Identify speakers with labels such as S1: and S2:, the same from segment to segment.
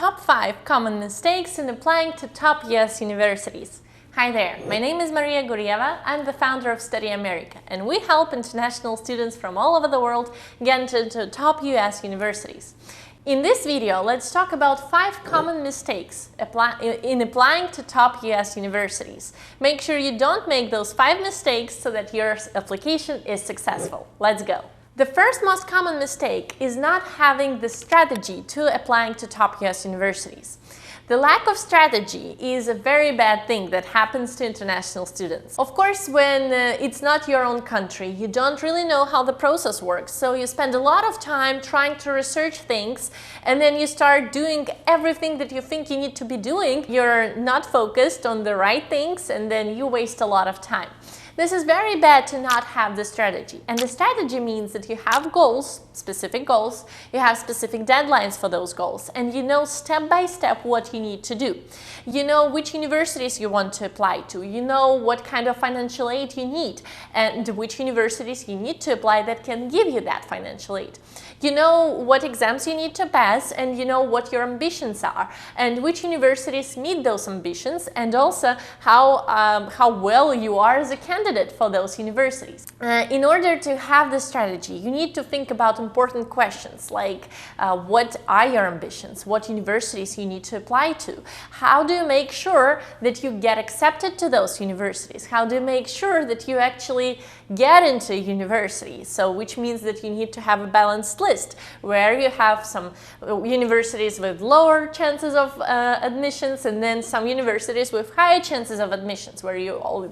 S1: top 5 common mistakes in applying to top US universities. Hi there, my name is Maria Gurieva. I'm the founder of Studyamerica, and we help international students from all over the world get into top US universities. In this video, let's talk about 5 common mistakes in applying to top US universities. Make sure you don't make those 5 mistakes so that your application is successful. Let's go. The first most common mistake is not having the strategy to applying to top US universities. The lack of strategy is a very bad thing that happens to international students. Of course, when it's not your own country, you don't really know how the process works, so you spend a lot of time trying to research things, and then you start doing everything that you think you need to be doing. You're not focused on the right things, and then you waste a lot of time. This is very bad to not have the strategy. And the strategy means that you have goals, specific goals, you have specific deadlines for those goals, and you know step by step what you need to do. You know which universities you want to apply to, you know what kind of financial aid you need, and which universities you need to apply that can give you that financial aid. You know what exams you need to pass, and you know what your ambitions are, and which universities meet those ambitions, and also how well you are as a candidate for those universities. In order to have the strategy, you need to think about important questions like what are your ambitions, what universities you need to apply to, how do you make sure that you get accepted to those universities, how do you make sure that you actually get into a university, so which means that you need to have a balanced list where you have some universities with lower chances of admissions and then some universities with higher chances of admissions where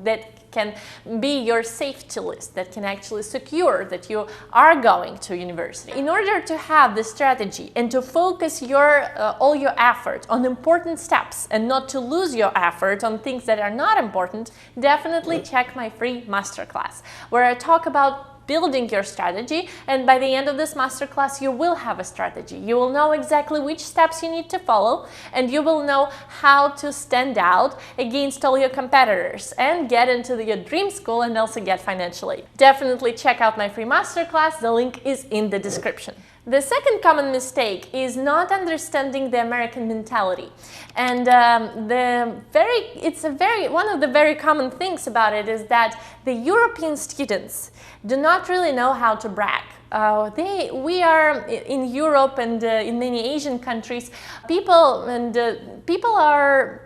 S1: that can be your safety list that can actually secure that you are going to university. In order to have this strategy and to focus all your effort on important steps and not to lose your effort on things that are not important, definitely check my free masterclass where I talk about building your strategy, and by the end of this masterclass you will have a strategy. You will know exactly which steps you need to follow, and you will know how to stand out against all your competitors and get into your dream school and also get financial aid. Definitely check out my free masterclass, the link is in the description. The second common mistake is not understanding the American mentality, and one of the very common things about it is that the European students do not really know how to brag. We are in Europe and in many Asian countries. People are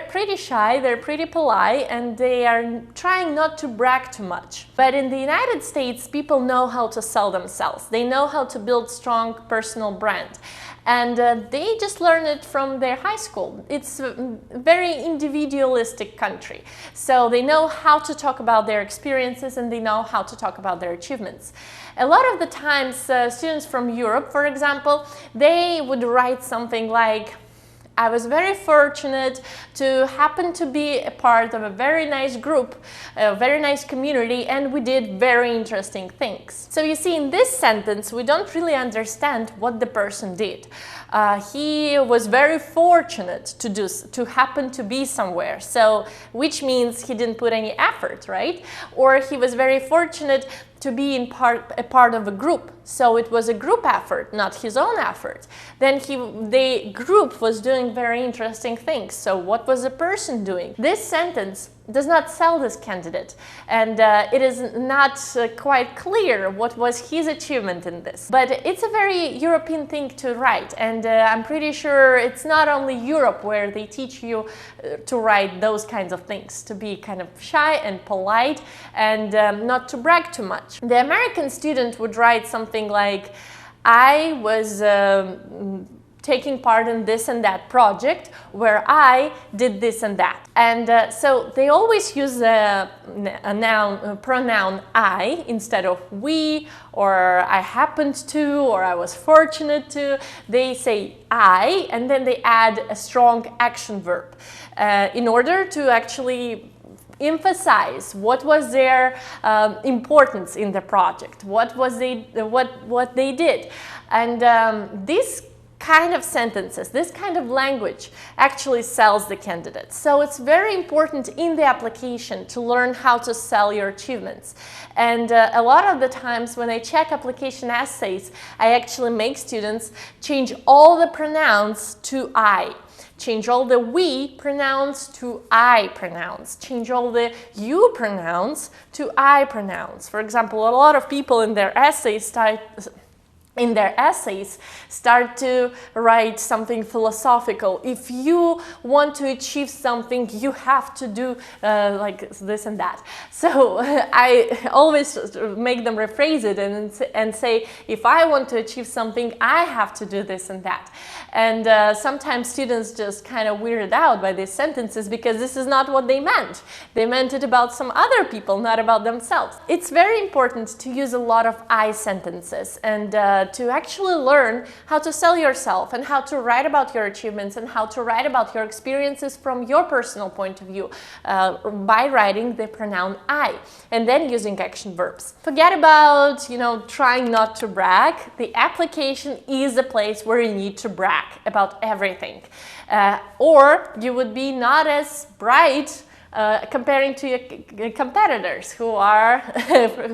S1: pretty shy, they're pretty polite, and they are trying not to brag too much. But in the United States, people know how to sell themselves. They know how to build strong personal brand. And they just learn it from their high school. It's a very individualistic country. So they know how to talk about their experiences and they know how to talk about their achievements. A lot of the times, students from Europe, for example, they would write something like, I was very fortunate to happen to be a part of a very nice group, a very nice community, and we did very interesting things. So you see, in this sentence, we don't really understand what the person did. He was very fortunate to happen to be somewhere, so which means he didn't put any effort, right? Or he was very fortunate to be a part of a group. So it was a group effort, not his own effort. Then the group was doing very interesting things. So what was the person doing? This sentence does not sell this candidate, and it is not quite clear what was his achievement in this. But it's a very European thing to write, and I'm pretty sure it's not only Europe where they teach you to write those kinds of things, to be kind of shy and polite and not to brag too much. The American student would write something like, I was taking part in this and that project where I did this and that. And so they always use a pronoun I instead of we, or I happened to, or I was fortunate to. They say I, and then they add a strong action verb in order to actually emphasize what was their importance in the project, what they did. And this kind of sentences, this kind of language actually sells the candidate. So it's very important in the application to learn how to sell your achievements. And a lot of the times when I check application essays, I actually make students change all the pronouns to I. Change all the we pronouns to I pronouns. Change all the you pronouns to I pronouns. For example, a lot of people in their essays start to write something philosophical. If you want to achieve something, you have to do like this and that. So I always make them rephrase it and say, if I want to achieve something, I have to do this and that. And sometimes students just kind of weirded out by these sentences because this is not what they meant. They meant it about some other people, not about themselves. It's very important to use a lot of I sentences and to actually learn how to sell yourself and how to write about your achievements and how to write about your experiences from your personal point of view by writing the pronoun I and then using action verbs. Forget about, trying not to brag. The application is a place where you need to brag about everything. Or you would be not as bright comparing to your competitors who are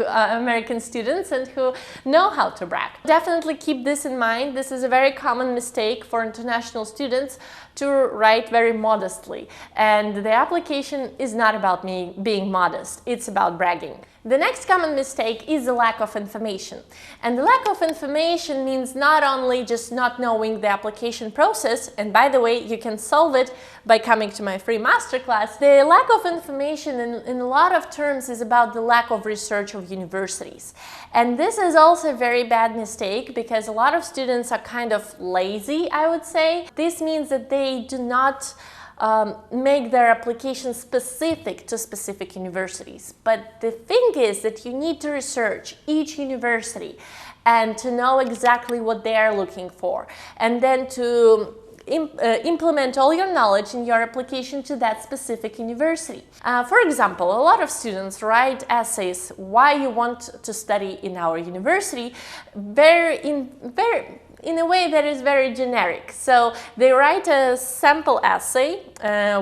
S1: American students and who know how to brag. Definitely keep this in mind. This is a very common mistake for international students to write very modestly. And the application is not about me being modest, it's about bragging. The next common mistake is the lack of information. And the lack of information means not only just not knowing the application process, and by the way, you can solve it by coming to my free masterclass. The lack of information in a lot of terms is about the lack of research of universities. And this is also a very bad mistake because a lot of students are kind of lazy, I would say. This means that they do not make their application specific to specific universities. But the thing is that you need to research each university and to know exactly what they are looking for, and then to implement all your knowledge in your application to that specific university. For example, a lot of students write essays why you want to study in our university in a way that is very generic. So they write a sample essay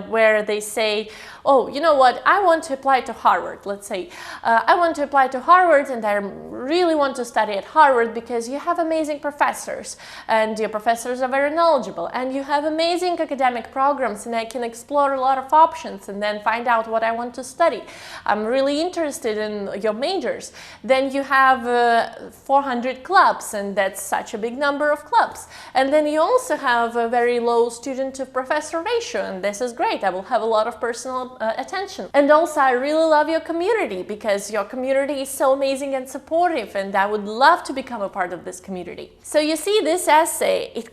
S1: where they say, oh, you know what, I want to apply to Harvard. Let's say, I want to apply to Harvard and I really want to study at Harvard because you have amazing professors and your professors are very knowledgeable and you have amazing academic programs and I can explore a lot of options and then find out what I want to study. I'm really interested in your majors. Then you have 400 clubs and that's such a big number of clubs. And then you also have a very low student to professor ratio and this is great. I will have a lot of personal attention. And also I really love your community because your community is so amazing and supportive and I would love to become a part of this community. So you see this essay, it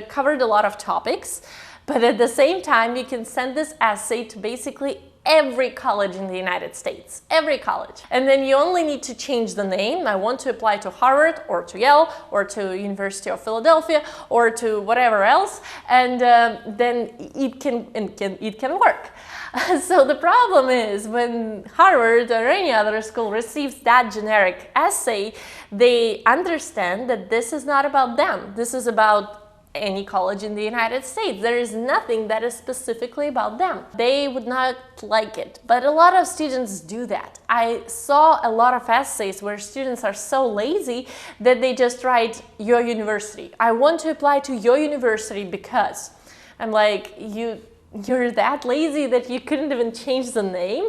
S1: covered a lot of topics, but at the same time you can send this essay to basically every college in the United States, every college. And then you only need to change the name. I want to apply to Harvard or to Yale or to University of Philadelphia or to whatever else, and then it can work. So the problem is when Harvard or any other school receives that generic essay, they understand that this is not about them. This is about any college in the United States. There is nothing that is specifically about them. They would not like it, but a lot of students do that. I saw a lot of essays where students are so lazy that they just write your university. I want to apply to your university because. I'm like, you're that lazy that you couldn't even change the name?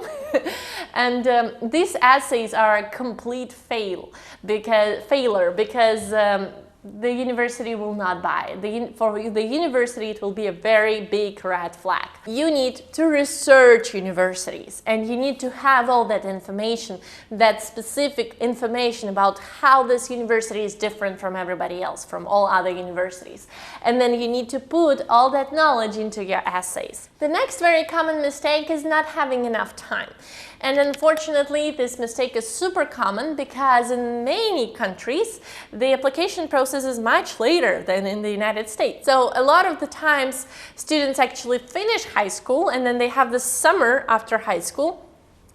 S1: And these essays are a complete failure because the university will not buy. For the university, it will be a very big red flag. You need to research universities and you need to have all that information, that specific information about how this university is different from everybody else, from all other universities. And then you need to put all that knowledge into your essays. The next very common mistake is not having enough time. And unfortunately, this mistake is super common because in many countries, the application process is much later than in the United States. So a lot of the times, students actually finish high school and then they have the summer after high school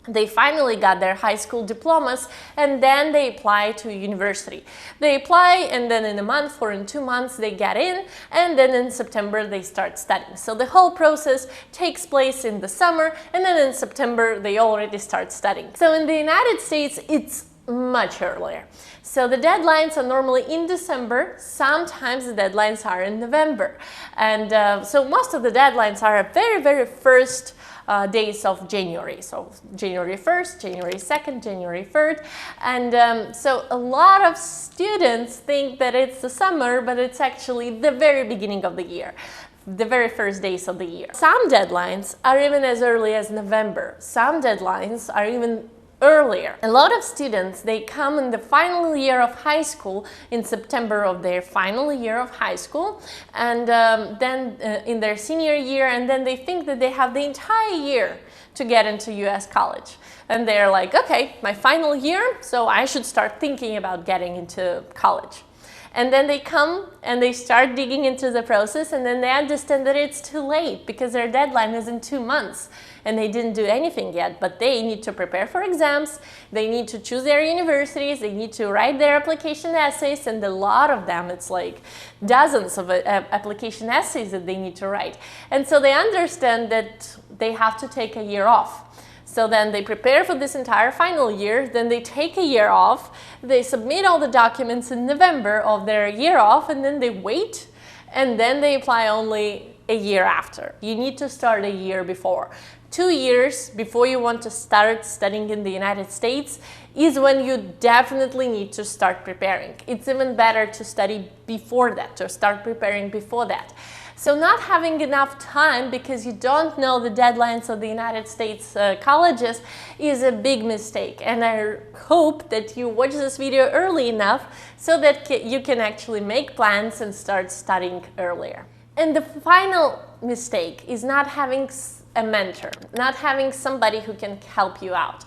S1: They finally got their high school diplomas, and then they apply to university. They apply, and then in a month or in 2 months they get in, and then in September they start studying. So the whole process takes place in the summer, and then in September they already start studying. So in the United States it's much earlier. So the deadlines are normally in December, sometimes the deadlines are in November. And so most of the deadlines are at very first days of January. So January 1st, January 2nd, January 3rd. And so a lot of students think that it's the summer, but it's actually the very beginning of the year, the very first days of the year. Some deadlines are even as early as November. Some deadlines are even earlier. A lot of students, they come in the final year of high school in September of their final year of high school, and then in their senior year, and then they think that they have the entire year to get into US college. And they're like, okay, my final year, so I should start thinking about getting into college. And then they come and they start digging into the process, and then they understand that it's too late because their deadline is in 2 months and they didn't do anything yet, but they need to prepare for exams, they need to choose their universities, they need to write their application essays, and a lot of them, it's like dozens of application essays that they need to write. And so they understand that they have to take a year off. So then they prepare for this entire final year, then they take a year off, they submit all the documents in November of their year off, and then they wait, and then they apply only a year after. You need to start a year before. 2 years before you want to start studying in the United States is when you definitely need to start preparing. It's even better to study before that, to start preparing before that. So not having enough time because you don't know the deadlines of the United States colleges is a big mistake. And I hope that you watch this video early enough so that you can actually make plans and start studying earlier. And the final mistake is not having a mentor, not having somebody who can help you out.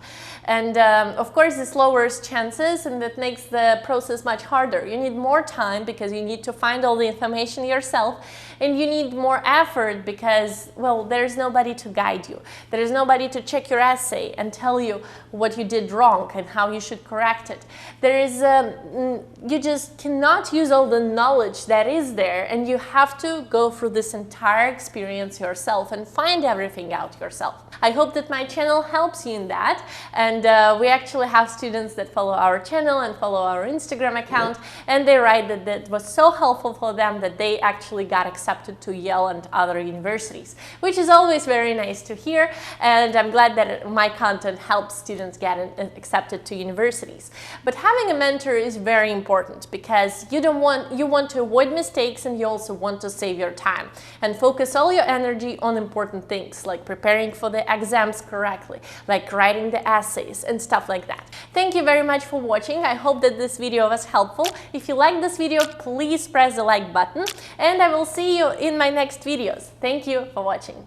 S1: And of course this lowers chances and that makes the process much harder. You need more time because you need to find all the information yourself, and you need more effort because, well, there's nobody to guide you. There is nobody to check your essay and tell you what you did wrong and how you should correct it. There is, you just cannot use all the knowledge that is there, and you have to go through this entire experience yourself and find everything out yourself. I hope that my channel helps you in that, and we actually have students that follow our channel and follow our Instagram account, and they write that that was so helpful for them that they actually got accepted to Yale and other universities, which is always very nice to hear, and I'm glad that my content helps students get accepted to universities. But having a mentor is very important because you want to avoid mistakes, and you also want to save your time and focus all your energy on important things like preparing for the exams correctly, like writing the essays and stuff like that. Thank you very much for watching. I hope that this video was helpful. If you like this video, please press the like button, and I will see you in my next videos. Thank you for watching.